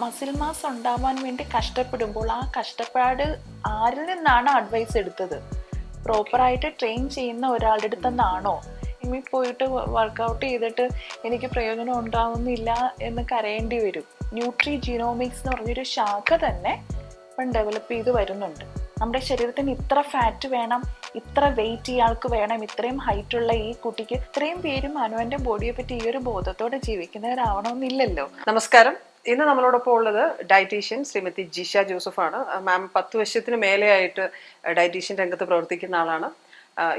Muscle mass ഉണ്ടാവാൻ വേണ്ടി കഷ്ടപ്പെടുമ്പോൾ ആ കഷ്ടപ്പാട് ആരിൽ നിന്നാണ് അഡ്വൈസ് എടുത്തത്? പ്രോപ്പറായിട്ട് ട്രെയിൻ ചെയ്യുന്ന ഒരാളുടെ അടുത്ത് നിന്നാണോ? ഇനി പോയിട്ട് വർക്കൗട്ട് ചെയ്തിട്ട് എനിക്ക് പ്രയോജനം ഉണ്ടാവുന്നില്ല എന്ന് കരയേണ്ടി വരും. ന്യൂട്രി ജീനോമിക്സ് എന്ന് പറഞ്ഞൊരു ശാഖ തന്നെ ഇപ്പം ഡെവലപ്പ് ചെയ്ത് വരുന്നുണ്ട്. നമ്മുടെ ശരീരത്തിന് ഇത്ര ഫാറ്റ് വേണം, ഇത്ര വെയിറ്റ് ഇയാൾക്ക് വേണം, ഇത്രയും ഹൈറ്റുള്ള ഈ കുട്ടിക്ക്, ഇത്രയും പേരും അനുവിൻ്റെ ബോഡിയെ പറ്റി ഈ ഒരു ബോധത്തോടെ ജീവിക്കുന്നവരാവണമെന്നില്ലല്ലോ. നമസ്കാരം. ഇന്ന് നമ്മളോടൊപ്പം ഉള്ളത് ഡയറ്റീഷ്യൻ ശ്രീമതി ജിഷ ജോസഫാണ്. മാം 10 വർഷത്തിന് മേലെയായിട്ട് ഡയറ്റീഷ്യൻ രംഗത്ത് പ്രവർത്തിക്കുന്ന ആളാണ്.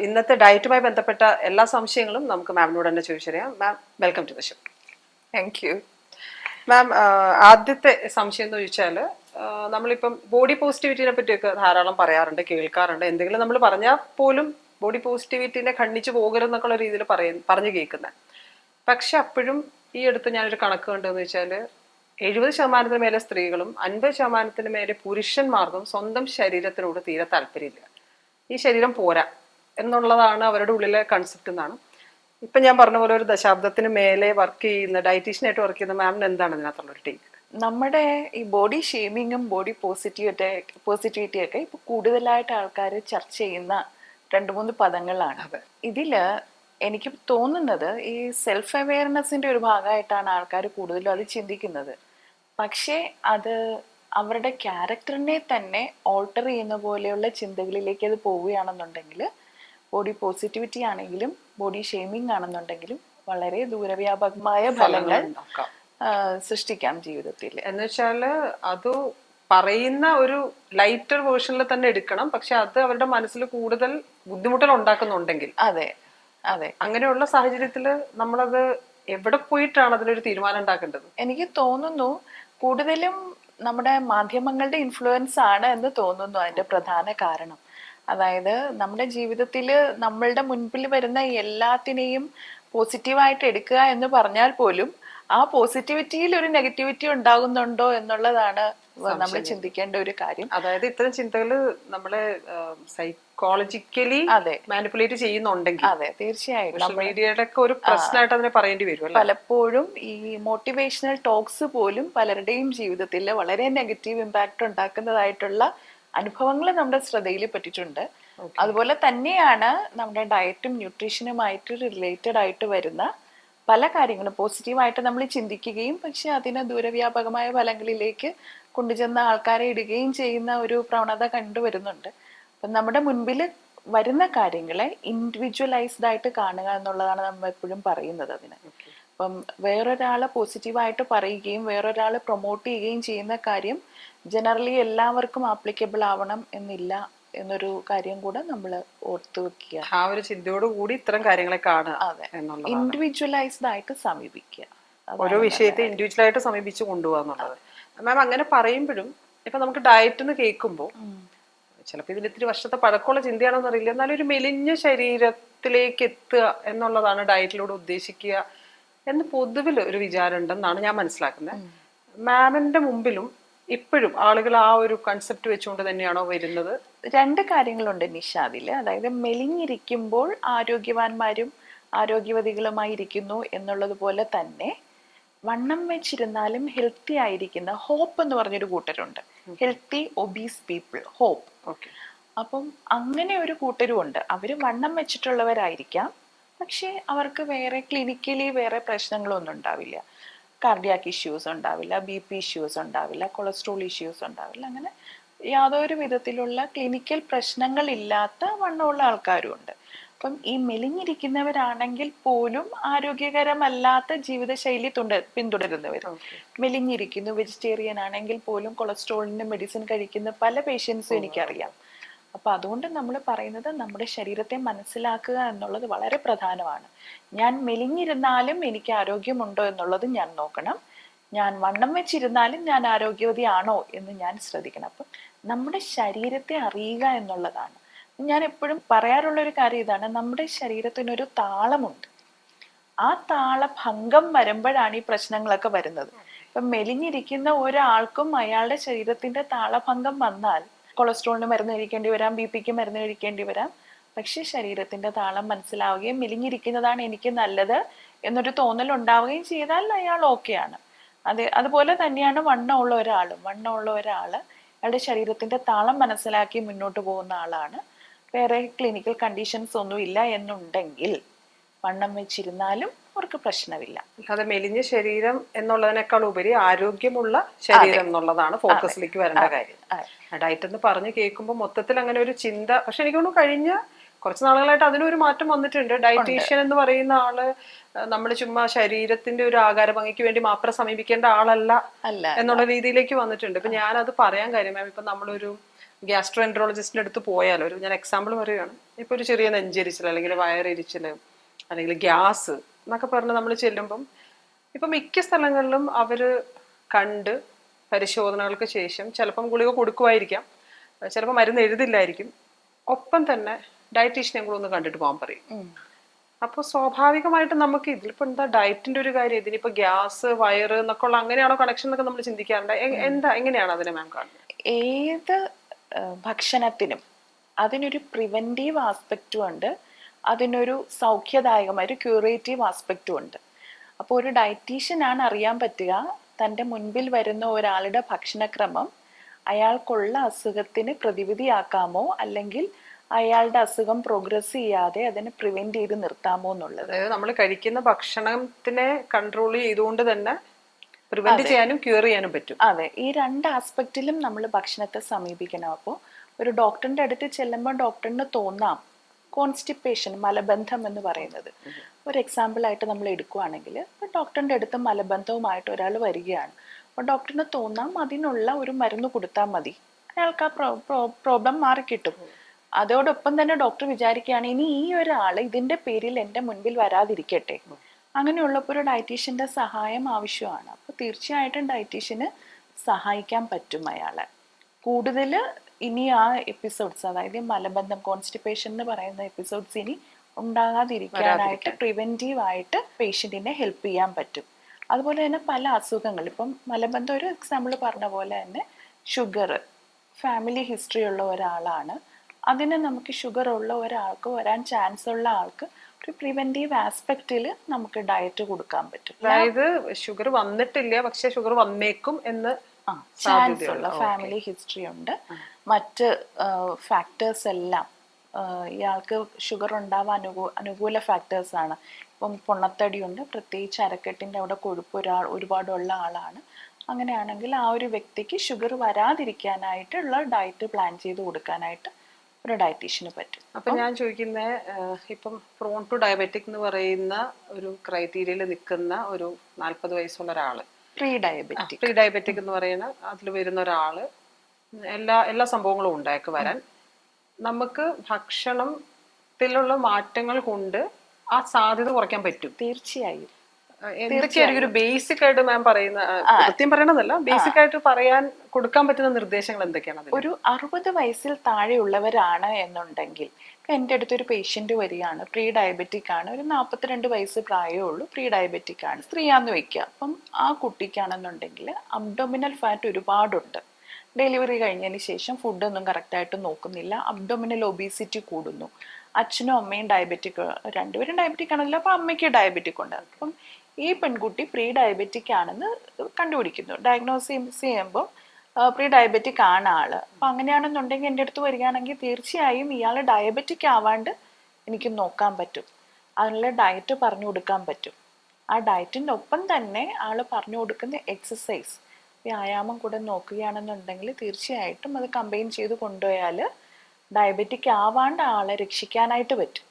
ഇന്നത്തെ ഡയറ്റുമായി ബന്ധപ്പെട്ട എല്ലാ സംശയങ്ങളും നമുക്ക് മാമിനോട് തന്നെ ചോദിച്ചറിയാം. Ma'am, welcome to the show. Thank you. Ma'am, ആദ്യത്തെ സംശയം എന്ന് ചോദിച്ചാൽ, നമ്മളിപ്പം ബോഡി പോസിറ്റിവിറ്റിനെ പറ്റിയൊക്കെ ധാരാളം പറയാറുണ്ട്, കേൾക്കാറുണ്ട്. എന്തെങ്കിലും നമ്മൾ പറഞ്ഞാൽ പോലും ബോഡി പോസിറ്റിവിറ്റിനെ ഖണ്ഡിച്ചു പോകരുതെന്നൊക്കെയുള്ള രീതിയിൽ പറഞ്ഞു കേൾക്കുന്നത്. പക്ഷെ അപ്പോഴും ഈ അടുത്ത് ഞാനൊരു കണക്ക് കണ്ടെന്ന് വെച്ചാൽ 70% മേലെ സ്ത്രീകളും 50% മേലെ പുരുഷന്മാർക്കും സ്വന്തം ശരീരത്തിനോട് തീരെ താല്പര്യമില്ല. ഈ ശരീരം പോരാ എന്നുള്ളതാണ് അവരുടെ ഉള്ളിലെ കൺസെപ്റ്റ് എന്നാണ്. ഇപ്പം ഞാൻ പറഞ്ഞ പോലെ ഒരു ദശാബ്ദത്തിന് മേലെ വർക്ക് ചെയ്യുന്ന ഡയറ്റീഷ്യനായിട്ട് വർക്ക് ചെയ്യുന്ന മാമിന് എന്താണ് ഇതിനകത്തുള്ളൊരു ടേക്ക്? നമ്മുടെ ഈ ബോഡി ഷേമിങ്ങും ബോഡി പോസിറ്റിവിറ്റിയൊക്കെ ഇപ്പൊ കൂടുതലായിട്ട് ആൾക്കാർ ചർച്ച ചെയ്യുന്ന 2-3 പദങ്ങളാണ്. ഇതില് എനിക്ക് തോന്നുന്നത് ഈ സെൽഫ് അവെയർനെസ്സിന്റെ ഒരു ഭാഗമായിട്ടാണ് ആൾക്കാർ കൂടുതലും അത് ചിന്തിക്കുന്നത്. പക്ഷേ അത് അവരുടെ ക്യാരക്ടറിനെ തന്നെ ഓൾട്ടർ ചെയ്യുന്ന പോലെയുള്ള ചിന്തകളിലേക്ക് അത് പോവുകയാണെന്നുണ്ടെങ്കിൽ, ബോഡി പോസിറ്റിവിറ്റി ആണെങ്കിലും ബോഡി ഷെയ്മിങ് ആണെന്നുണ്ടെങ്കിലും വളരെ ദൂരവ്യാപകമായ ഫലങ്ങൾ സൃഷ്ടിക്കാം ജീവിതത്തിൽ. എന്ന് വെച്ചാൽ അത് പറയുന്ന ഒരു ലൈറ്റർ വേർഷനിൽ തന്നെ എടുക്കണം. പക്ഷെ അത് അവരുടെ മനസ്സിൽ കൂടുതൽ ബുദ്ധിമുട്ടുകൾ ഉണ്ടാക്കുന്നുണ്ടെങ്കിൽ, അതെ അതെ, അങ്ങനെയുള്ള സാഹചര്യത്തിൽ നമ്മളത് എവിടെ പോയിട്ടാണ് അതിനൊരു തീരുമാനം ഉണ്ടാക്കേണ്ടത്? എനിക്ക് തോന്നുന്നു കൂടുതലും നമ്മുടെ മാധ്യമങ്ങളുടെ ഇൻഫ്ലുവൻസ് ആണ് എന്ന് തോന്നുന്നു അതിന്റെ പ്രധാന കാരണം. അതായത് നമ്മുടെ ജീവിതത്തിൽ നമ്മളുടെ മുൻപിൽ വരുന്ന എല്ലാത്തിനെയും പോസിറ്റീവായിട്ട് എടുക്കുക എന്ന് പറഞ്ഞാൽ പോലും ആ പോസിറ്റിവിറ്റിയിൽ ഒരു നെഗറ്റിവിറ്റി ഉണ്ടാകുന്നുണ്ടോ എന്നുള്ളതാണ് നമ്മൾ ചിന്തിക്കേണ്ട ഒരു കാര്യം. അതായത് ഇത്തരം ചിന്തകൾ നമ്മളെ സൈക്കോളജിക്കലി മാനിപ്പുലേറ്റ് ചെയ്യുന്നുണ്ടെങ്കിൽ, അതെ, തീർച്ചയായിട്ടും മീഡിയയുടെ ഒക്കെ ഒരു പ്രശ്നമായിട്ട് അതിനെ പറയേണ്ടി വരും. പലപ്പോഴും ഈ മോട്ടിവേഷണൽ ടോക്സ് പോലും പലരുടെയും ജീവിതത്തിൽ വളരെ നെഗറ്റീവ് ഇമ്പാക്ട് ഉണ്ടാക്കുന്നതായിട്ടുള്ള അനുഭവങ്ങൾ നമ്മുടെ ശ്രദ്ധയിൽ പറ്റിയിട്ടുണ്ട്. അതുപോലെ തന്നെയാണ് നമ്മുടെ ഡയറ്റും ന്യൂട്രീഷനുമായിട്ട് റിലേറ്റഡ് ആയിട്ട് വരുന്ന പല കാര്യങ്ങളും പോസിറ്റീവായിട്ട് നമ്മൾ ചിന്തിക്കുകയും പക്ഷെ അതിനെ ദൂരവ്യാപകമായ ഫലങ്ങളിലേക്ക് കൊണ്ടുചെന്ന ആൾക്കാരെ ഇടുകയും ചെയ്യുന്ന ഒരു പ്രവണത കണ്ടുവരുന്നുണ്ട്. അപ്പം നമ്മുടെ മുൻപിൽ വരുന്ന കാര്യങ്ങളെ ഇൻഡിവിജ്വലൈസ്ഡ് ആയിട്ട് കാണുക എന്നുള്ളതാണ് നമ്മൾ എപ്പോഴും പറയുന്നത് അതിന്. അപ്പം വേറൊരാൾ പോസിറ്റീവായിട്ട് പറയുകയും വേറൊരാൾ പ്രൊമോട്ട് ചെയ്യുകയും ചെയ്യുന്ന കാര്യം ജനറലി എല്ലാവർക്കും ആപ്ലിക്കബിൾ ആവണം എന്നില്ല എന്നൊരു കാര്യം കൂടെ നമ്മൾ ഓർത്തു വെക്കുക. ആ ഒരു ചിന്തയോട് കൂടി ഇത്തരം കാര്യങ്ങളെ കാണുക. അതെ, ഇൻഡിവിജ്വലൈസ്ഡ് ആയിട്ട് സമീപിക്കുക, ഓരോ വിഷയത്തെ ഇൻഡിവിജ്വൽ ആയിട്ട് സമീപിച്ച് കൊണ്ടുപോകുക എന്നുള്ളത്. മാം, അങ്ങനെ പറയുമ്പോഴും ഇപ്പൊ നമുക്ക് ഡയറ്റ് എന്ന് കേൾക്കുമ്പോൾ ചിലപ്പോൾ ഇതിൽ ഇത്തിരി വർഷത്തെ പഴക്കമുള്ള ചിന്തയാണോന്ന് അറിയില്ല, എന്നാലും ഒരു മെലിഞ്ഞ ശരീരത്തിലേക്ക് എത്തുക എന്നുള്ളതാണ് ഡയറ്റിലൂടെ ഉദ്ദേശിക്കുക എന്ന് പൊതുവിൽ ഒരു വിചാരം ഉണ്ടെന്നാണ് ഞാൻ മനസ്സിലാക്കുന്നത്. മാമിന്റെ മുമ്പിലും ഇപ്പോഴും ആളുകൾ ആ ഒരു കൺസെപ്റ്റ് വെച്ചുകൊണ്ട് തന്നെയാണോ വരുന്നത്? 2 കാര്യങ്ങളുണ്ട് നിഷാദില്. അതായത് മെലിഞ്ഞിരിക്കുമ്പോൾ ആരോഗ്യവാന്മാരും ആരോഗ്യവതികളുമായി ഇരിക്കുന്നു എന്നുള്ളത് പോലെ തന്നെ വണ്ണം വെച്ചിരുന്നാലും ഹെൽത്തി ആയിരിക്കുന്ന ഹോപ്പ് എന്ന് പറഞ്ഞൊരു കൂട്ടരുണ്ട്. Healthy obese people, hope. അപ്പം അങ്ങനെ ഒരു കൂട്ടരും ഉണ്ട്. അവർ വണ്ണം വെച്ചിട്ടുള്ളവരായിരിക്കാം, പക്ഷെ അവർക്ക് വേറെ ക്ലിനിക്കലി വേറെ പ്രശ്നങ്ങളൊന്നും ഉണ്ടാവില്ല. കാർഡിയാക് ഇഷ്യൂസ് ഉണ്ടാവില്ല, BP ഇഷ്യൂസ് ഉണ്ടാവില്ല, കൊളസ്ട്രോൾ ഇഷ്യൂസ് ഉണ്ടാവില്ല. അങ്ങനെ യാതൊരു വിധത്തിലുള്ള ക്ലിനിക്കൽ പ്രശ്നങ്ങളില്ലാത്ത വണ്ണമുള്ള ആൾക്കാരും ഉണ്ട്. അപ്പം ഈ മെലിഞ്ഞിരിക്കുന്നവരാണെങ്കിൽ പോലും ആരോഗ്യകരമല്ലാത്ത ജീവിതശൈലി പിന്തുടരുന്നവർ, മെലിഞ്ഞിരിക്കുന്നു, വെജിറ്റേറിയൻ ആണെങ്കിൽ പോലും കൊളസ്ട്രോളിന് മെഡിസിൻ കഴിക്കുന്ന പല പേഷ്യൻസും എനിക്കറിയാം. അപ്പം അതുകൊണ്ട് നമ്മൾ പറയുന്നത് നമ്മുടെ ശരീരത്തെ മനസ്സിലാക്കുക എന്നുള്ളത് വളരെ പ്രധാനമാണ്. ഞാൻ മെലിഞ്ഞിരുന്നാലും എനിക്ക് ആരോഗ്യമുണ്ടോ എന്നുള്ളത് ഞാൻ നോക്കണം, ഞാൻ വണ്ണം വെച്ചിരുന്നാലും ഞാൻ ആരോഗ്യവതിയാണോ എന്ന് ഞാൻ ശ്രദ്ധിക്കണം. അപ്പം നമ്മുടെ ശരീരത്തെ അറിയുക എന്നുള്ളതാണ്. ഞാൻ എപ്പോഴും പറയാറുള്ളൊരു കാര്യം ഇതാണ്, നമ്മുടെ ശരീരത്തിനൊരു താളമുണ്ട്. ആ താളഭംഗം വരുമ്പോഴാണ് ഈ പ്രശ്നങ്ങളൊക്കെ വരുന്നത്. ഇപ്പം മെലിഞ്ഞിരിക്കുന്ന ഒരാൾക്കും അയാളുടെ ശരീരത്തിന്റെ താളഭംഗം വന്നാൽ കൊളസ്ട്രോളിന് മരുന്ന് കഴിക്കേണ്ടി വരാം, BP മരുന്ന് കഴിക്കേണ്ടി വരാം. പക്ഷെ ശരീരത്തിന്റെ താളം മനസ്സിലാവുകയും മെലിഞ്ഞിരിക്കുന്നതാണ് എനിക്ക് നല്ലത് എന്നൊരു തോന്നൽ ഉണ്ടാവുകയും ചെയ്താൽ അയാൾ ഓക്കെയാണ്. അതുപോലെ തന്നെയാണ് വണ്ണമുള്ള ഒരാള് അയാളുടെ ശരീരത്തിന്റെ താളം മനസ്സിലാക്കി മുന്നോട്ട് പോകുന്ന ആളാണ്, വേറെ ക്ലിനിക്കൽ കണ്ടീഷൻസ് ഒന്നും ഇല്ല എന്നുണ്ടെങ്കിൽ വണ്ണം വെച്ചിരുന്നാലും അവർക്ക് പ്രശ്നമില്ല. അല്ലാതെ മെലിഞ്ഞ ശരീരം എന്നുള്ളതിനേക്കാൾ ഉപരി ആരോഗ്യമുള്ള ശരീരം എന്നുള്ളതാണ് ഫോക്കസിലേക്ക് വരേണ്ട കാര്യം. ഡയറ്റ് എന്ന് പറഞ്ഞു കേൾക്കുമ്പോൾ മൊത്തത്തിൽ അങ്ങനെ ഒരു ചിന്ത, പക്ഷെ എനിക്ക് തോന്നുന്നു കഴിഞ്ഞ കുറച്ച് നാളുകളായിട്ട് അതിനൊരു മാറ്റം വന്നിട്ടുണ്ട്. ഡയറ്റീഷ്യൻ എന്ന് പറയുന്ന ആള് നമ്മൾ ചുമ്മാ ശരീരത്തിന്റെ ഒരു ആകാര ഭംഗിക്ക് വേണ്ടി മാത്രം സമീപിക്കേണ്ട ആളല്ല എന്നുള്ള രീതിയിലേക്ക് വന്നിട്ടുണ്ട്. ഇപ്പൊ ഞാനത് പറയാൻ കാര്യം മാം, ഇപ്പൊ നമ്മളൊരു ഗ്യാസ്ട്രോ എൻട്രോളജിസ്റ്റിന്റെ അടുത്ത് പോയാൽ, ഞാൻ എക്സാമ്പിൾ പറയുകയാണ്, ഇപ്പൊ ഒരു ചെറിയ നെഞ്ചെരിച്ചിൽ അല്ലെങ്കിൽ വയറെരിച്ചില് അല്ലെങ്കിൽ ഗ്യാസ് എന്നൊക്കെ പറഞ്ഞ് നമ്മൾ ചെല്ലുമ്പം ഇപ്പൊ മിക്ക സ്ഥലങ്ങളിലും അവര് കണ്ട് പരിശോധനകൾക്ക് ശേഷം ചിലപ്പം ഗുളിക കൊടുക്കുമായിരിക്കാം, ചിലപ്പോൾ മരുന്ന് എഴുതില്ലായിരിക്കും, ഒപ്പം തന്നെ ഡയറ്റീഷ്യനെ കൂടെ ഒന്ന് കണ്ടിട്ട് പോകാൻ പറയും. അപ്പൊ സ്വാഭാവികമായിട്ട് നമുക്ക് ഇതിലിപ്പോ എന്താ ഡയറ്റിന്റെ ഒരു കാര്യം, ഇതിനിപ്പോ ഗ്യാസ് വയറ് എന്നൊക്കെ ഉള്ള അങ്ങനെയാണോ കണക്ഷൻ എന്നൊക്കെ നമ്മൾ ചിന്തിക്കാറുണ്ട്. എങ്ങനെയാണ് അതിനെ മാം കാണുന്നത്? ഏത് ഭക്ഷണത്തിനും അതിനൊരു പ്രിവെന്റീവ് ആസ്പെക്റ്റും ഉണ്ട്, അതിനൊരു സൗഖ്യദായകമായ ഒരു ക്യൂറേറ്റീവ് ആസ്പെക്റ്റും ഉണ്ട്. അപ്പോൾ ഒരു ഡയറ്റീഷ്യനാണ് അറിയാൻ പറ്റുക തൻ്റെ മുൻപിൽ വരുന്ന ഒരാളുടെ ഭക്ഷണക്രമം അയാൾക്കുള്ള അസുഖത്തിന് പ്രതിവിധിയാക്കാമോ അല്ലെങ്കിൽ അയാളുടെ അസുഖം പ്രോഗ്രസ് ചെയ്യാതെ അതിനെ പ്രിവെന്റ് ചെയ്ത് നിർത്താമോ എന്നുള്ളത്. അതായത് നമ്മൾ കഴിക്കുന്ന ഭക്ഷണത്തിനെ കൺട്രോൾ ചെയ്തുകൊണ്ട് തന്നെ പ്രിവെന്റ് ചെയ്യാനും ക്യൂർ ചെയ്യാനും പറ്റും. അതെ, ഈ രണ്ട് ആസ്പെക്റ്റിലും നമ്മൾ ഭക്ഷണത്തെ സമീപിക്കണം. അപ്പോൾ ഒരു ഡോക്ടറിന്റെ അടുത്ത് ചെല്ലുമ്പോൾ ഡോക്ടറിന് തോന്നാം കോൺസ്റ്റിപ്പേഷൻ, മലബന്ധം എന്ന് പറയുന്നത് ഒരു എക്സാമ്പിൾ ആയിട്ട് നമ്മൾ എടുക്കുകയാണെങ്കിൽ, ഇപ്പോൾ ഡോക്ടറിന്റെ അടുത്ത് മലബന്ധവുമായിട്ട് ഒരാൾ വരികയാണ്, അപ്പോൾ ഡോക്ടറിന് തോന്നാം അതിനുള്ള ഒരു മരുന്ന് കൊടുത്താൽ മതി, അയാൾക്ക് ആ പ്രോബ്ലം മാറിക്കിട്ടും. അതോടൊപ്പം തന്നെ ഡോക്ടർ വിചാരിക്കുകയാണ് ഇനി ഈ ഒരാള് ഇതിന്റെ പേരിൽ എൻ്റെ മുൻപിൽ വരാതിരിക്കട്ടെ. അങ്ങനെയുള്ളപ്പോൾ ഒരു ഡയറ്റീഷ്യന്റെ സഹായം ആവശ്യമാണ്. അപ്പോൾ തീർച്ചയായിട്ടും ഡയറ്റീഷ്യന് സഹായിക്കാൻ പറ്റും അയാളെ. കൂടുതൽ ഇനി ആ എപ്പിസോഡ്സ്, അതായത് മലബന്ധം, കോൺസ്റ്റിപ്പേഷൻ എന്ന് പറയുന്ന എപ്പിസോഡ്സ് ഇനി ഉണ്ടാകാതിരിക്കാനായിട്ട് പ്രിവെന്റീവ് ആയിട്ട് പേഷ്യന്റിനെ ഹെൽപ്പ് ചെയ്യാൻ പറ്റും. അതുപോലെ തന്നെ പല അസുഖങ്ങൾ, ഇപ്പം മലബന്ധം ഒരു എക്സാമ്പിൾ പറഞ്ഞ പോലെ തന്നെ ഷുഗർ, ഫാമിലി ഹിസ്റ്ററി ഉള്ള ഒരാളാണ്, അതിന് നമുക്ക് ഷുഗർ ഉള്ള ഒരാൾക്ക് വരാൻ ചാൻസ് ഉള്ള ആൾക്ക് ഒരു പ്രിവെന്റീവ് ആസ്പെക്റ്റിൽ നമുക്ക് ഡയറ്റ് കൊടുക്കാൻ പറ്റും. അതായത് ഷുഗർ വന്നിട്ടില്ല പക്ഷെ ഷുഗർ വന്നേക്കും എന്ന് ചാൻസ് ഉള്ള ഫാമിലി ഹിസ്റ്ററി ഉണ്ട്, മറ്റ് ഫാക്ടേഴ്സ് എല്ലാം ഇയാൾക്ക് ഷുഗർ ഉണ്ടാവാൻ അനുകൂല ഫാക്ടേഴ്സ് ആണ്. ഇപ്പം പൊണ്ണത്തടിയുണ്ട്, പ്രത്യേകിച്ച് അരക്കെട്ടിൻ്റെ അവിടെ കൊഴുപ്പ് ഒരുപാടുള്ള ആളാണ്, അങ്ങനെയാണെങ്കിൽ ആ ഒരു വ്യക്തിക്ക് ഷുഗർ വരാതിരിക്കാനായിട്ടുള്ള ഡയറ്റ് പ്ലാൻ ചെയ്ത് കൊടുക്കാനായിട്ട് ഒരു ഡയറ്റീഷ്യന് പറ്റും. അപ്പൊ ഞാൻ ചോദിക്കുന്ന ഇപ്പം പ്രോൺ ടു ഡയബറ്റിക് എന്ന് പറയുന്ന ഒരു ക്രൈറ്റീരിയയിൽ നിൽക്കുന്ന ഒരു 40 വയസ്സുള്ള ഒരാള്, പ്രീ ഡയബറ്റിക് എന്ന് പറയുന്ന അതിൽ വരുന്ന ഒരാള്, എല്ലാ സംഭവങ്ങളും ഉണ്ടാക്കി വരാൻ നമുക്ക് ഭക്ഷണത്തിലുള്ള മാറ്റങ്ങൾ കൊണ്ട് ആ സാധ്യത കുറയ്ക്കാൻ പറ്റും. തീർച്ചയായും. എന്തൊക്കെയായിരിക്കും ഒരു ബേസിക് ആയിട്ട് മാം പറയുന്ന, കൃത്യം പറയണമെന്നല്ല, ബേസിക് ആയിട്ട് പറയാൻ കൊടുക്കാൻ പറ്റുന്ന നിർദ്ദേശങ്ങൾ എന്തൊക്കെയാണ്? ഒരു 60 വയസ്സിൽ താഴെയുള്ളവരാണ് എന്നുണ്ടെങ്കിൽ, എൻ്റെ അടുത്തൊരു പേഷ്യന്റ് വരികയാണ്, പ്രീ ഡയബറ്റിക് ആണ്, ഒരു 42 വയസ്സ് പ്രായമേ ഉള്ളൂ, പ്രീ ഡയബറ്റിക് ആണ്, സ്ത്രീയാന്ന് വെക്കുക. അപ്പം ആ കുട്ടിക്കാണെന്നുണ്ടെങ്കിൽ അബ്ഡോമിനൽ ഫാറ്റ് ഒരുപാടുണ്ട്, ഡെലിവറി കഴിഞ്ഞതിന് ശേഷം ഫുഡൊന്നും കറക്റ്റായിട്ട് നോക്കുന്നില്ല, അബ്ഡോമിനൽ ഒബീസിറ്റി കൂടുന്നു, അച്ഛനും അമ്മയും ഡയബറ്റിക്, രണ്ടുപേരും ഡയബറ്റിക് ആണല്ലോ, അപ്പം അമ്മയ്ക്ക് ഡയബറ്റിക് ഉണ്ട്. അപ്പം ഈ പെൺകുട്ടി പ്രീ ഡയബറ്റിക് ആണെന്ന് കണ്ടുപിടിക്കുന്നു, ഡയഗ്നോസ് ചെയ്യുമ്പോൾ പ്രീ ഡയബറ്റിക് ആണ് ആള്. അപ്പം അങ്ങനെയാണെന്നുണ്ടെങ്കിൽ എൻ്റെ അടുത്ത് വരികയാണെങ്കിൽ തീർച്ചയായും ഇയാൾ ഡയബറ്റിക് ആവാണ്ട് എനിക്ക് നോക്കാൻ പറ്റും, അതിനുള്ള ഡയറ്റ് പറഞ്ഞു കൊടുക്കാൻ പറ്റും. ആ ഡയറ്റിൻ്റെ ഒപ്പം തന്നെ ആൾ പറഞ്ഞു കൊടുക്കുന്ന എക്സസൈസ്, വ്യായാമം കൂടെ നോക്കുകയാണെന്നുണ്ടെങ്കിൽ തീർച്ചയായിട്ടും അത് കമ്പൈൻ ചെയ്ത് കൊണ്ടുപോയാൽ ഡയബറ്റിക് ആവാണ്ട് ആളെ രക്ഷിക്കാനായിട്ട് പറ്റും.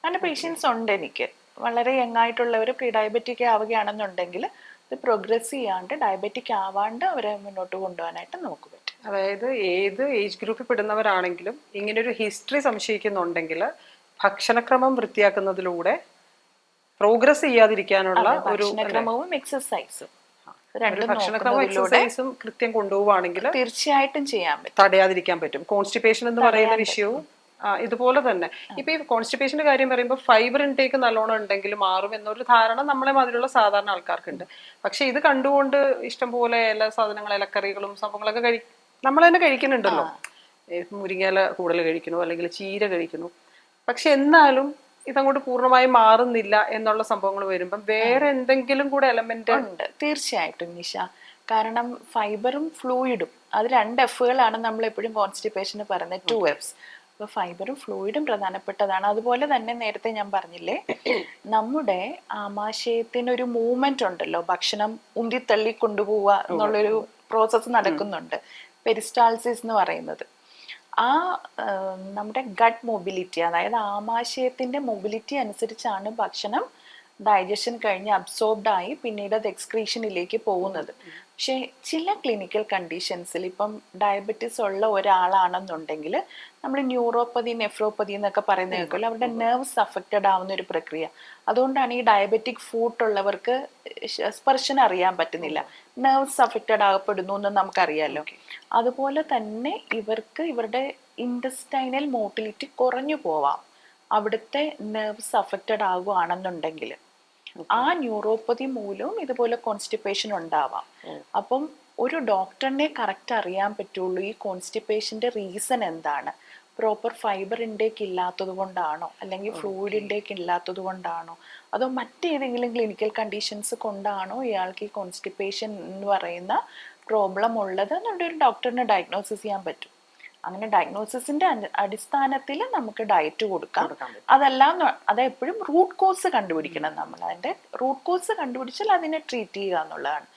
അങ്ങനെ പേഷ്യൻസ് ഉണ്ട് എനിക്ക്, വളരെ യങ്ങായിട്ടുള്ളവർ പ്രീ ഡയബറ്റിക് ആവുകയാണെന്നുണ്ടെങ്കിൽ ഇത് പ്രോഗ്രസ് ചെയ്യാണ്ട് ഡയബറ്റിക് ആവാണ്ട് അവരെ മുന്നോട്ട് കൊണ്ടുപോകാനായിട്ട് നമുക്ക് പറ്റും. അതായത് ഏത് ഏജ് ഗ്രൂപ്പിൽ പെടുന്നവരാണെങ്കിലും ഇങ്ങനൊരു ഹിസ്റ്ററി സംശയിക്കുന്നുണ്ടെങ്കിൽ ഭക്ഷണക്രമം വൃത്തിയാക്കുന്നതിലൂടെ പ്രോഗ്രസ് ചെയ്യാതിരിക്കാനുള്ള ഒരു ഭക്ഷണക്രമവും എക്സസൈസും ഭക്ഷണക്രമം എക്സസൈസും കൃത്യം കൊണ്ടുപോവുകയാണെങ്കിൽ തീർച്ചയായിട്ടും ചെയ്യാൻ പറ്റും, തടയാതിരിക്കാൻ പറ്റും. കോൺസ്റ്റിപ്പേഷൻ എന്ന് പറയുന്ന വിഷയവും ഇതുപോലെ തന്നെ. ഇപ്പൊ ഈ കോൺസ്റ്റിപ്പേഷന്റെ കാര്യം പറയുമ്പോൾ ഫൈബർ ഇൻടേക്ക് നല്ലോണം ഉണ്ടെങ്കിൽ മാറും എന്നൊരു ധാരണ നമ്മളെ മാതിരിയുള്ള സാധാരണ ആൾക്കാർക്കുണ്ട്. പക്ഷെ ഇത് കണ്ടുകൊണ്ട് ഇഷ്ടംപോലെ എല്ലാ സാധനങ്ങളും, ഇലക്കറികളും സംഭവങ്ങളൊക്കെ നമ്മൾ തന്നെ കഴിക്കുന്നുണ്ടല്ലോ. മുരിങ്ങയില കൂടുതൽ കഴിക്കുന്നു, അല്ലെങ്കിൽ ചീര കഴിക്കുന്നു. പക്ഷെ എന്നാലും ഇതങ്ങോട്ട് പൂർണ്ണമായി മാറുന്നില്ല എന്നുള്ള സംഭവങ്ങൾ വരുമ്പം വേറെ എന്തെങ്കിലും കൂടെ എലമെന്റ് ഉണ്ട് തീർച്ചയായിട്ടും നിഷ. കാരണം ഫൈബറും ഫ്ലൂയിഡും അത് 2 എഫുകളാണ് നമ്മൾ എപ്പോഴും കോൺസ്റ്റിപ്പേഷന് പറയുന്നത്, 2 എഫ്സ്. അപ്പോൾ ഫൈബറും ഫ്ലൂയിഡും പ്രധാനപ്പെട്ടതാണ്. അതുപോലെ തന്നെ നേരത്തെ ഞാൻ പറഞ്ഞില്ലേ, നമ്മുടെ ആമാശയത്തിനൊരു മൂവ്മെന്റ് ഉണ്ടല്ലോ, ഭക്ഷണം ഉന്തിത്തള്ളി കൊണ്ടുപോവുക എന്നുള്ളൊരു പ്രോസസ്സ് നടക്കുന്നുണ്ട്, പെരിസ്റ്റാൾസിസ് എന്ന് പറയുന്നത്. ആ നമ്മുടെ ഗട്ട് മൊബിലിറ്റി, അതായത് ആമാശയത്തിന്റെ മൊബിലിറ്റി അനുസരിച്ചാണ് ഭക്ഷണം ഡൈജഷൻ കഴിഞ്ഞ് അബ്സോർബ്ഡ് ആയി പിന്നീട് അത് എക്സ്ക്രീഷനിലേക്ക് പോകുന്നത്. പക്ഷേ ചില ക്ലിനിക്കൽ കണ്ടീഷൻസിൽ, ഇപ്പം ഡയബറ്റീസ് ഉള്ള ഒരാളാണെന്നുണ്ടെങ്കിൽ നമ്മൾ ന്യൂറോപ്പതി, നെഫ്രോപ്പതി എന്നൊക്കെ പറയുന്ന കേൾക്കുമല്ലോ, അവരുടെ നെർവ്സ് അഫക്റ്റഡ് ആവുന്ന ഒരു പ്രക്രിയ. അതുകൊണ്ടാണ് ഈ ഡയബറ്റിക് ഫുഡ് ഉള്ളവർക്ക് സ്പർശനം അറിയാൻ പറ്റുന്നില്ല, നെർവ്സ് അഫക്റ്റഡ് ആകപ്പെടുന്നു എന്ന് നമുക്കറിയാലോ. അതുപോലെ തന്നെ ഇവർക്ക് ഇവരുടെ ഇൻറ്റസ്റ്റൈനൽ മോട്ടിലിറ്റി കുറഞ്ഞു പോവാം അവിടുത്തെ നെർവ്സ് അഫക്റ്റഡ് ആകുകയാണെന്നുണ്ടെങ്കിൽ. ആ ന്യൂറോപ്പതി മൂലവും ഇതുപോലെ കോൺസ്റ്റിപ്പേഷൻ ഉണ്ടാവാം. അപ്പം ഒരു ഡോക്ടറിനെ കറക്റ്റ് അറിയാൻ പറ്റുള്ളൂ ഈ കോൺസ്റ്റിപ്പേഷന്റെ റീസൺ എന്താണ്. പ്രോപ്പർ ഫൈബർ ഇൻടേക്ക് ഇല്ലാത്തത് കൊണ്ടാണോ, അല്ലെങ്കിൽ ഫ്ലൂയിഡ് ഇൻടേക്ക് ഇല്ലാത്തത് കൊണ്ടാണോ, അതോ മറ്റേതെങ്കിലും ക്ലിനിക്കൽ കണ്ടീഷൻസ് കൊണ്ടാണോ ഇയാൾക്ക് ഈ കോൺസ്റ്റിപ്പേഷൻ എന്ന് പറയുന്ന പ്രോബ്ലം ഉള്ളത് എന്നുള്ളൊരു ഡോക്ടറിന് ഡയഗ്നോസിസ് ചെയ്യാൻ പറ്റും. അങ്ങനെ ഡയഗ്നോസിസിന്റെ അടിസ്ഥാനത്തിൽ നമുക്ക് ഡയറ്റ് കൊടുക്കാം. അതെല്ലാം അതെപ്പോഴും റൂട്ട് കോസ് കണ്ടുപിടിക്കണം. നമ്മൾ അതിന്റെ റൂട്ട് കോസ് കണ്ടുപിടിച്ചാൽ അതിനെ ട്രീറ്റ് ചെയ്യുക എന്നുള്ളതാണ്.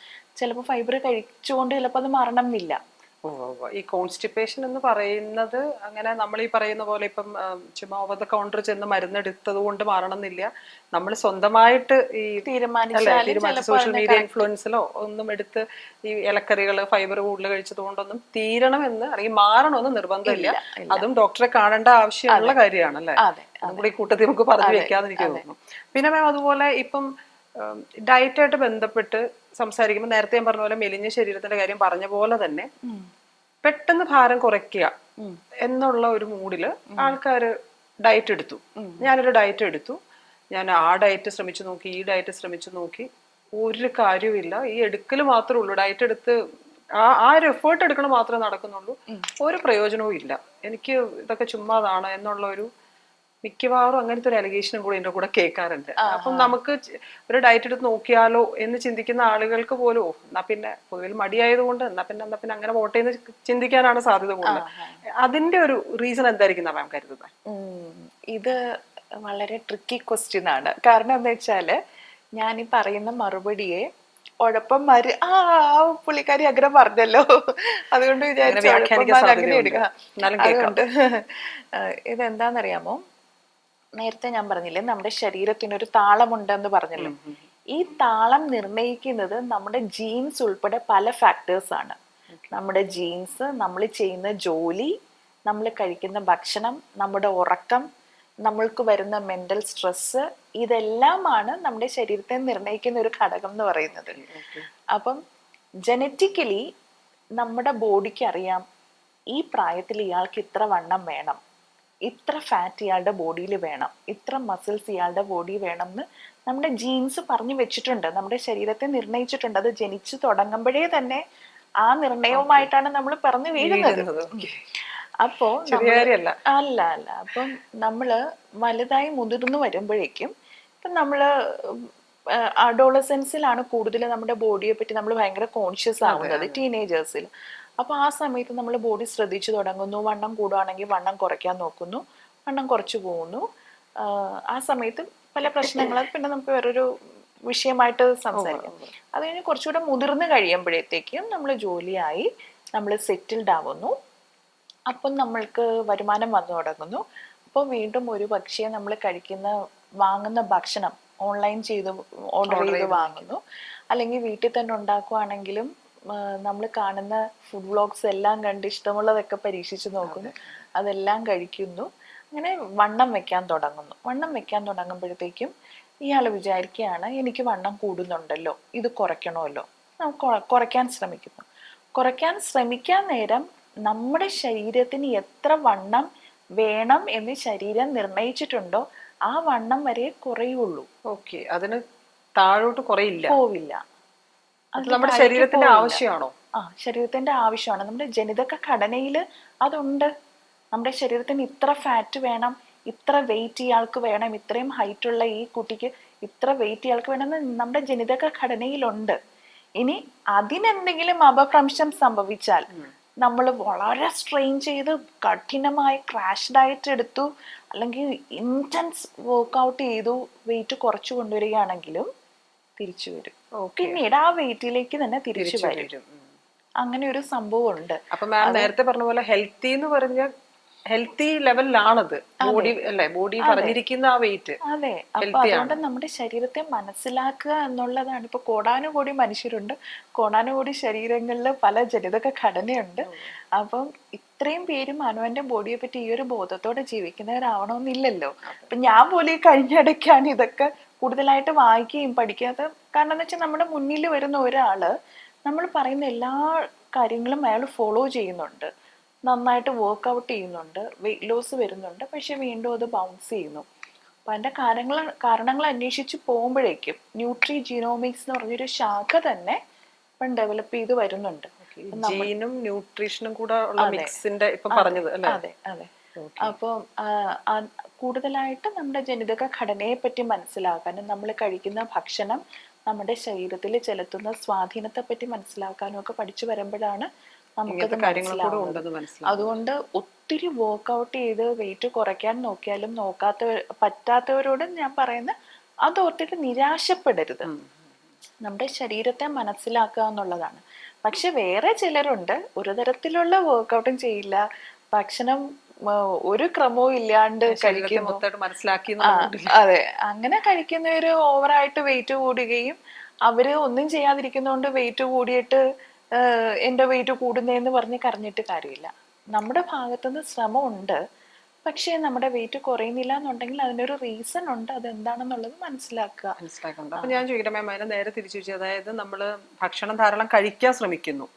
ചിലപ്പോൾ ഫൈബർ കഴിച്ചുകൊണ്ട് ചിലപ്പോൾ അത് മാറണം എന്നില്ല. ഈ കോൺസ്റ്റിപ്പേഷൻ എന്ന് പറയുന്നത് അങ്ങനെ നമ്മൾ ഈ പറയുന്ന പോലെ ഇപ്പം ചുമ്മാ ഓവർ ദ കൗണ്ടർ ചെന്ന് മരുന്നെടുത്തത് കൊണ്ട് മാറണമെന്നില്ല. നമ്മൾ സ്വന്തമായിട്ട് ഈ തീരുമാനിച്ച സോഷ്യൽ മീഡിയ ഇൻഫ്ലുവൻസിലോ ഒന്നും എടുത്ത് ഈ ഇലക്കറികൾ ഫൈബർ കൂടുതൽ കഴിച്ചത് കൊണ്ടൊന്നും തീരണമെന്ന് അല്ലെങ്കിൽ മാറണമെന്ന് നിർബന്ധമില്ല. അതും ഡോക്ടറെ കാണേണ്ട ആവശ്യമുള്ള കാര്യമാണ് അല്ലേ? നമ്മുടെ ഈ കൂട്ടത്തിൽ നമുക്ക് പറഞ്ഞു വെക്കാതെ എനിക്ക് തോന്നുന്നു. പിന്നെ മാം അതുപോലെ ഇപ്പം ഡയറ്റായിട്ട് ബന്ധപ്പെട്ട് സംസാരിക്കുമ്പോൾ നേരത്തെ ഞാൻ പറഞ്ഞ പോലെ മെലിഞ്ഞ ശരീരത്തിന്റെ കാര്യം പറഞ്ഞ പോലെ തന്നെ പെട്ടെന്ന് ഭാരം കുറയ്ക്കുക എന്നുള്ള ഒരു മൂഡില് ആൾക്കാർ ഡയറ്റ് എടുത്തു. ഞാനൊരു ഡയറ്റ് എടുത്തു, ഞാൻ ആ ഡയറ്റ് ശ്രമിച്ചു നോക്കി, ഈ ഡയറ്റ് ശ്രമിച്ചു നോക്കി, ഒരു കാര്യവുമില്ല. ഈ എടുക്കൽ മാത്രമേ ഉള്ളൂ, ഡയറ്റ് എടുത്ത് ആ ഒരു എഫേർട്ട് എടുക്കണം മാത്രമേ നടക്കുന്നുള്ളൂ, ഒരു പ്രയോജനവും ഇല്ല. എനിക്ക് ഇതൊക്കെ ചുമ്മാതാണ് എന്നുള്ള ഒരു മിക്കവാറും അങ്ങനത്തെ ഒരു അലിഗേഷനും കൂടെ എന്റെ കൂടെ കേൾക്കാറുണ്ട്. അപ്പം നമുക്ക് ഒരു ഡയറ്റ് എടുത്ത് നോക്കിയാലോ എന്ന് ചിന്തിക്കുന്ന ആളുകൾക്ക് പോലും എന്നാ പിന്നെ പൊതുവിൽ മടിയായതുകൊണ്ട് എന്നാ പിന്നെ അങ്ങനെ വോട്ട് ചെയ്യുന്ന ചിന്തിക്കാനാണ് സാധ്യത കൂടുതൽ. അതിന്റെ ഒരു റീസൺ എന്തായിരിക്കും മാം കരുതുന്നത്? ഇത് വളരെ ട്രിക്കി ക്വസ്റ്റ്യൻ ആണ്. കാരണം എന്താ വെച്ചാല് ഞാൻ ഈ പറയുന്ന മറുപടിയെ ഉഴപ്പം പുള്ളിക്കാരി അങ്ങനെ പറഞ്ഞല്ലോ, അതുകൊണ്ട് വിചാരിച്ചു അങ്ങനെ എടുക്കാം. അതുകൊണ്ട് ഇതെന്താന്നറിയാമോ, നേരത്തെ ഞാൻ പറഞ്ഞില്ലേ നമ്മുടെ ശരീരത്തിനൊരു താളമുണ്ടെന്ന് പറഞ്ഞല്ലോ. ഈ താളം നിർണയിക്കുന്നത് നമ്മുടെ ജീൻസ് ഉൾപ്പെടെ പല ഫാക്ടേഴ്സ് ആണ്. നമ്മുടെ ജീൻസ്, നമ്മൾ ചെയ്യുന്ന ജോലി, നമ്മൾ കഴിക്കുന്ന ഭക്ഷണം, നമ്മുടെ ഉറക്കം, നമ്മൾക്ക് വരുന്ന മെന്റൽ സ്ട്രെസ്, ഇതെല്ലാമാണ് നമ്മുടെ ശരീരത്തെ നിർണയിക്കുന്ന ഒരു ഘടകം എന്ന് പറയുന്നത്. അപ്പം ജനറ്റിക്കലി നമ്മുടെ ബോഡിക്ക് അറിയാം ഈ പ്രായത്തിൽ ഇയാൾക്ക് ഇത്ര വണ്ണം വേണം, ഇത്ര ഫാറ്റ് ഇയാളുടെ ബോഡിയിൽ വേണം, ഇത്ര മസിൽസ് ഇയാളുടെ ബോഡി വേണം എന്ന് നമ്മുടെ ജീൻസ് പറഞ്ഞു വെച്ചിട്ടുണ്ട്, നമ്മുടെ ശരീരത്തെ നിർണയിച്ചിട്ടുണ്ട്. അത് ജനിച്ചു തുടങ്ങുമ്പോഴേ തന്നെ ആ നിർണയവുമായിട്ടാണ് നമ്മൾ പറഞ്ഞു വീഴുന്നത്. അപ്പോ അല്ല അപ്പം നമ്മള് വലുതായി മുതിർന്നു വരുമ്പോഴേക്കും, ഇപ്പം നമ്മള് അഡോളസൻസിലാണ് കൂടുതൽ നമ്മുടെ ബോഡിയെ പറ്റി നമ്മൾ ഭയങ്കര കോൺഷ്യസ് ആവുന്നത്, ടീനേജേഴ്സിൽ. അപ്പൊ ആ സമയത്ത് നമ്മൾ ബോഡി ശ്രദ്ധിച്ചു തുടങ്ങുന്നു. വണ്ണം കൂടുകയാണെങ്കിൽ വണ്ണം കുറയ്ക്കാൻ നോക്കുന്നു, വണ്ണം കുറച്ചു പോകുന്നു. ആ സമയത്ത് പല പ്രശ്നങ്ങളും പിന്നെ നമുക്ക് വേറൊരു വിഷയമായിട്ട് സംസാരിക്കാം. അത് കഴിഞ്ഞ് കുറച്ചുകൂടെ മുതിർന്ന് കഴിയുമ്പോഴത്തേക്കും നമ്മൾ ജോലിയായി നമ്മൾ സെറ്റിൽഡ് ആവുന്നു. അപ്പം നമ്മൾക്ക് വരുമാനം വന്നു തുടങ്ങുന്നു. അപ്പോൾ വീണ്ടും ഒരു പക്ഷേ നമ്മൾ വാങ്ങുന്ന ഭക്ഷണം ഓൺലൈൻ ഓർഡർ ചെയ്ത് വാങ്ങുന്നു, അല്ലെങ്കിൽ വീട്ടിൽ തന്നെ ഉണ്ടാക്കുവാണെങ്കിലും നമ്മൾ കാണുന്ന ഫുഡ് വ്ളോഗ്സ് എല്ലാം കണ്ട് ഇഷ്ടമുള്ളതൊക്കെ പരീക്ഷിച്ച് നോക്കുന്നു, അതെല്ലാം കഴിക്കുന്നു. അങ്ങനെ വണ്ണം വെക്കാൻ തുടങ്ങുമ്പോഴത്തേക്കും ഇയാൾ വിചാരിക്കുകയാണ് എനിക്ക് വണ്ണം കൂടുന്നുണ്ടല്ലോ, ഇത് കുറയ്ക്കണമല്ലോ. കുറയ്ക്കാൻ ശ്രമിക്കാൻ നേരം നമ്മുടെ ശരീരത്തിന് എത്ര വണ്ണം വേണം എന്ന് ശരീരം നിർണയിച്ചിട്ടുണ്ടോ ആ വണ്ണം വരെ കുറയുള്ളൂ. ഓക്കെ, അതിന് താഴോട്ട് പോവില്ല. നമ്മുടെ ശരീരത്തിന്റെ ആവശ്യമാണോ? ശരീരത്തിന്റെ ആവശ്യമാണ്. നമ്മുടെ ജനിതക ഘടനയിൽ അതുണ്ട്. നമ്മുടെ ശരീരത്തിന് ഇത്ര ഫാറ്റ് വേണം, ഇത്ര വെയിറ്റ് ഇയാൾക്ക് വേണം, ഇത്രയും ഹൈറ്റ് ഉള്ള ഈ കുട്ടിക്ക് ഇത്ര വെയിറ്റ് ഇയാൾക്ക് വേണമെന്ന് നമ്മുടെ ജനിതക ഘടനയിലുണ്ട്. ഇനി അതിനെന്തെങ്കിലും അപഭ്രംശം സംഭവിച്ചാൽ നമ്മൾ വളരെ സ്ട്രെയിൻ ചെയ്ത് കഠിനമായി ക്രാഷ് ഡയറ്റ് എടുത്തു, അല്ലെങ്കിൽ ഇന്റൻസ് വർക്ക്ഔട്ട് ചെയ്തു വെയിറ്റ് കുറച്ചു കൊണ്ടുവരികയാണെങ്കിലും തിരിച്ചു വരും. പിന്നീട് ആ വെയിറ്റിലേക്ക് തന്നെ തിരിച്ചു വരും. അങ്ങനെ ഒരു സംഭവം ഉണ്ട്. അപ്പൊ മാം നേരത്തെ പറഞ്ഞ പോലെ ഹെൽത്തി എന്ന് പറഞ്ഞ ഹെൽത്തി ലെവലിലാണത് ബോഡി അല്ലെ, ബോഡി പറഞ്ഞിരിക്കുന്ന ആ വെയിറ്റ്. അതെ, അപ്പൊ അതുകൊണ്ട് നമ്മുടെ ശരീരത്തെ മനസ്സിലാക്കുക എന്നുള്ളതാണ്. ഇപ്പൊ കോടാനുകോടി മനുഷ്യരുണ്ട്, കോടാനുകോടി ശരീരങ്ങളിൽ പല ജനിതക ഘടനയുണ്ട്. അപ്പം ഇത്രയും പേരും അനുവിന്റെ ബോഡിയെ പറ്റി ഈ ഒരു ബോധത്തോടെ ജീവിക്കുന്നവരാവണമെന്നില്ലല്ലോ. അപ്പൊ ഞാൻ പോലും ഈ കഴിഞ്ഞിടയ്ക്കാണ് ഇതൊക്കെ കൂടുതലായിട്ട് വായിക്കുകയും പഠിക്കാത്ത. കാരണം എന്ന് വെച്ചാൽ നമ്മുടെ മുന്നിൽ വരുന്ന ഒരാള് നമ്മൾ പറയുന്ന എല്ലാ കാര്യങ്ങളും അയാൾ ഫോളോ ചെയ്യുന്നുണ്ട്, നന്നായിട്ട് വർക്ക്ഔട്ട് ചെയ്യുന്നുണ്ട്, വെയിറ്റ് ലോസ് വരുന്നുണ്ട്, പക്ഷെ വീണ്ടും അത് ബൗൺസ് ചെയ്യുന്നു. അപ്പം അതിൻ്റെ കാരണങ്ങൾ അന്വേഷിച്ച് പോകുമ്പോഴേക്കും ന്യൂട്രി ജീനോമിക്സ് എന്ന് പറഞ്ഞൊരു ശാഖ തന്നെ ഇപ്പം ഡെവലപ്പ് ചെയ്ത് വരുന്നുണ്ട്. ജീനും ന്യൂട്രീഷനും കൂടെ ഉള്ള മിക്സിന്റെ ഇപ്പം പറഞ്ഞത് അല്ലേ? അതെ അതെ. അപ്പോൾ കൂടുതലായിട്ട് നമ്മുടെ ജനിതക ഘടനയെ പറ്റി മനസ്സിലാക്കാനും നമ്മൾ കഴിക്കുന്ന ഭക്ഷണം നമ്മുടെ ശരീരത്തിൽ ചെലുത്തുന്ന സ്വാധീനത്തെ പറ്റി മനസ്സിലാക്കാനും ഒക്കെ പഠിച്ചു വരുമ്പോഴാണ് നമുക്കത് മനസ്സിലാവുന്നത്. അതുകൊണ്ട് ഒത്തിരി വർക്ക്ഔട്ട് ചെയ്ത് വെയിറ്റ് കുറയ്ക്കാൻ നോക്കിയാലും പറ്റാത്തവരോട് ഞാൻ പറയുന്ന അത് ഓർത്തിട്ട് നിരാശപ്പെടരുത്. നമ്മുടെ ശരീരത്തെ മനസ്സിലാക്കുക എന്നുള്ളതാണ്. പക്ഷെ വേറെ ചിലരുണ്ട് ഒരു തരത്തിലുള്ള വർക്ക്ഔട്ടും ചെയ്യില്ല, ഭക്ഷണം ഒരു ക്രമവും ഇല്ലാണ്ട് കഴിക്കുന്നു. അതെ, അങ്ങനെ കഴിക്കുന്നവര് ഓവറായിട്ട് വെയിറ്റ് കൂടുകയും അവര് ഒന്നും ചെയ്യാതിരിക്കുന്നതുകൊണ്ട് വെയിറ്റ് കൂടിയിട്ട് എന്റെ വെയിറ്റ് കൂടുന്നതെന്ന് പറഞ്ഞ് കരഞ്ഞിട്ട് കാര്യമില്ല. നമ്മുടെ ഭാഗത്തുനിന്ന് ശ്രമമുണ്ട്, പക്ഷേ നമ്മുടെ വെയിറ്റ് കുറയുന്നില്ല എന്നുണ്ടെങ്കിൽ അതിനൊരു റീസൺ ഉണ്ട്. അത് എന്താണെന്നുള്ളത് മനസ്സിലാക്കുന്നുണ്ട്. അപ്പൊ ഞാൻ ചോദിക്കട്ടെ മാം, അതിനെ നേരെ തിരിച്ചു വെച്ചു, അതായത് നമ്മള് ഭക്ഷണം ധാരാളം കഴിക്കാൻ ശ്രമിക്കുന്നു,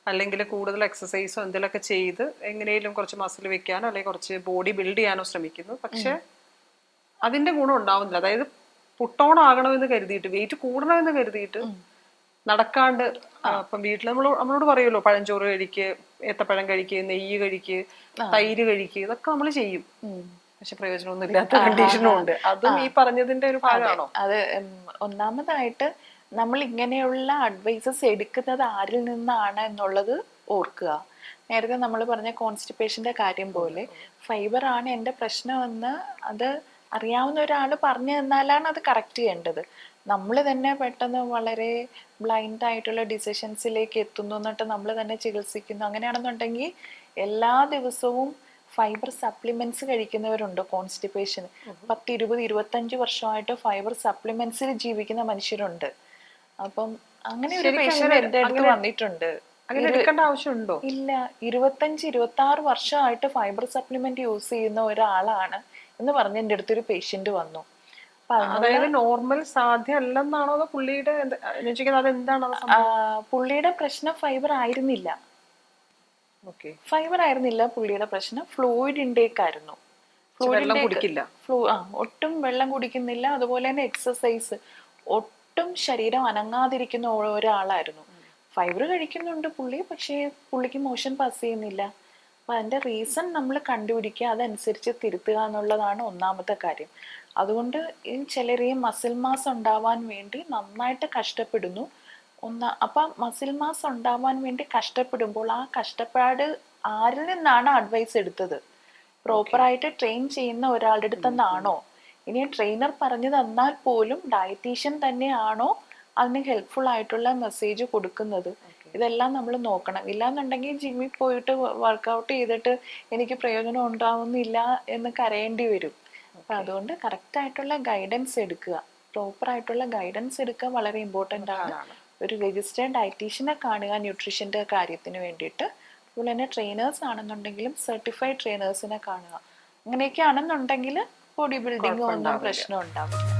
അല്ലെങ്കിൽ കൂടുതൽ എക്സസൈസോ എന്തെങ്കിലുമൊക്കെ ചെയ്ത് എങ്ങനെയും കുറച്ച് മസിൽ വെക്കാനോ അല്ലെങ്കിൽ കുറച്ച് ബോഡി ബിൽഡ് ചെയ്യാനോ ശ്രമിക്കുന്നു, പക്ഷെ അതിന്റെ ഗുണം ഉണ്ടാവുന്നില്ല. അതായത് പുട്ടോൺ ആകണമെന്ന് കരുതിയിട്ട്, വെയിറ്റ് കൂടണമെന്ന് കരുതിയിട്ട് നടക്കാണ്ട്, ഇപ്പം വീട്ടിൽ നമ്മളോട് പറയുമല്ലോ പഴഞ്ചോറ് കഴിക്ക്, ഏത്തപ്പഴം കഴിക്ക്, നെയ്യ് കഴിക്ക്, തൈര് കഴിക്ക്, ഇതൊക്കെ നമ്മൾ ചെയ്യും, പക്ഷെ പ്രയോജനമൊന്നും ഇല്ലാത്ത കണ്ടീഷനും ഉണ്ട്. അതും ഈ പറഞ്ഞതിന്റെ ഒരു ഭാഗമാണോ? അത് ഒന്നാമതായിട്ട് നമ്മൾ ഇങ്ങനെയുള്ള അഡ്വൈസസ് എടുക്കുന്നത് ആരിൽ നിന്നാണ് എന്നുള്ളത് ഓർക്കുക. നേരത്തെ നമ്മൾ പറഞ്ഞ കോൺസ്റ്റിപ്പേഷന്റെ കാര്യം പോലെ ഫൈബർ ആണ് എൻ്റെ പ്രശ്നമെന്ന് അത് അറിയാവുന്ന ഒരാൾ പറഞ്ഞു തന്നാലാണ് അത് കറക്റ്റ് ചെയ്യേണ്ടത്. നമ്മൾ തന്നെ പെട്ടെന്ന് വളരെ ബ്ലൈൻഡ് ആയിട്ടുള്ള ഡിസിഷൻസിലേക്ക് എത്തുന്നു, എന്നിട്ട് നമ്മൾ തന്നെ ചികിത്സിക്കുന്നു. അങ്ങനെയാണെന്നുണ്ടെങ്കിൽ എല്ലാ ദിവസവും ഫൈബർ സപ്ലിമെന്റ്സ് കഴിക്കുന്നവരുണ്ട് കോൺസ്റ്റിപ്പേഷൻ. 10, 20, 25 വർഷമായിട്ട് ഫൈബർ സപ്ലിമെന്റ്സിൽ ജീവിക്കുന്ന മനുഷ്യരുണ്ട്. അപ്പം അങ്ങനെ ഒരു പേഷ്യന്റ് എന്റെ അടുത്ത് വന്നിട്ടുണ്ട്. ആവശ്യമുണ്ടോ? ഇല്ല, 25, 26 വർഷമായിട്ട് ഫൈബർ സപ്ലിമെന്റ് യൂസ് ചെയ്യുന്ന ഒരാളാണ് എന്ന് പറഞ്ഞ് എന്റെ അടുത്തൊരു പേഷ്യന്റ് വന്നു. അതായത് നോർമൽ സാധ്യമല്ലെന്നാണോ അതോ പുള്ളിയുടെ പുള്ളിയുടെ പ്രശ്നം ഫൈബർ ആയിരുന്നില്ല. പുള്ളിയുടെ പ്രശ്നം ഫ്ലൂയിഡ് ഇൻടേക്ക് ആയിരുന്നു. ഒട്ടും വെള്ളം കുടിക്കുന്നില്ല, അതുപോലെ തന്നെ എക്സസൈസ്, ഒട്ടും ശരീരം അനങ്ങാതിരിക്കുന്ന ഒരാളായിരുന്നു. ഫൈബർ കഴിക്കുന്നുണ്ട് പുള്ളി, പക്ഷേ പുള്ളിക്ക് മോഷൻ പാസ് ചെയ്യുന്നില്ല. അപ്പൊ അതിന്റെ റീസൺ നമ്മൾ കണ്ടുപിടിക്കുക, അതനുസരിച്ച് തിരുത്തുക എന്നുള്ളതാണ് ഒന്നാമത്തെ കാര്യം. അതുകൊണ്ട് ഈ ചിലർ ഈ മസിൽ മാസ് ഉണ്ടാവാൻ വേണ്ടി നന്നായിട്ട് കഷ്ടപ്പെടുന്നു. അപ്പം മസിൽ മാസ് ഉണ്ടാവാൻ വേണ്ടി കഷ്ടപ്പെടുമ്പോൾ ആ കഷ്ടപ്പാട് ആരിൽ നിന്നാണ് അഡ്വൈസ് എടുത്തത്? പ്രോപ്പറായിട്ട് ട്രെയിൻ ചെയ്യുന്ന ഒരാളുടെ അടുത്ത് നിന്നാണോ? ഇനി ട്രെയിനർ പറഞ്ഞു തന്നാൽ പോലും ഡയറ്റീഷ്യൻ തന്നെയാണോ അതിന് ഹെൽപ്ഫുൾ ആയിട്ടുള്ള മെസ്സേജ് കൊടുക്കുന്നത്? ഇതെല്ലാം നമ്മൾ നോക്കണം. ഇല്ലാന്നുണ്ടെങ്കിൽ ജിമ്മിൽ പോയിട്ട് വർക്കൗട്ട് ചെയ്തിട്ട് എനിക്ക് പ്രയോജനം ഉണ്ടാവുന്നില്ല എന്ന് കരയേണ്ടി വരും. അപ്പം അതുകൊണ്ട് കറക്റ്റ് ആയിട്ടുള്ള ഗൈഡൻസ് എടുക്കുക, പ്രോപ്പർ ആയിട്ടുള്ള ഗൈഡൻസ് എടുക്കുക വളരെ ഇമ്പോർട്ടൻ്റ് ആണ്. ഒരു രജിസ്റ്റേർഡ് ഡയറ്റീഷ്യനെ കാണുക ന്യൂട്രീഷൻ്റെ കാര്യത്തിന് വേണ്ടിയിട്ട്. അതുപോലെ തന്നെ ട്രെയിനേഴ്സ് ആണെന്നുണ്ടെങ്കിലും സർട്ടിഫൈഡ് ട്രെയിനേഴ്സിനെ കാണുക. അങ്ങനെയൊക്കെ ആണെന്നുണ്ടെങ്കിൽ ബോഡി ബിൽഡിംഗ് ഒന്നും പ്രശ്നം ഉണ്ടാവില്ല.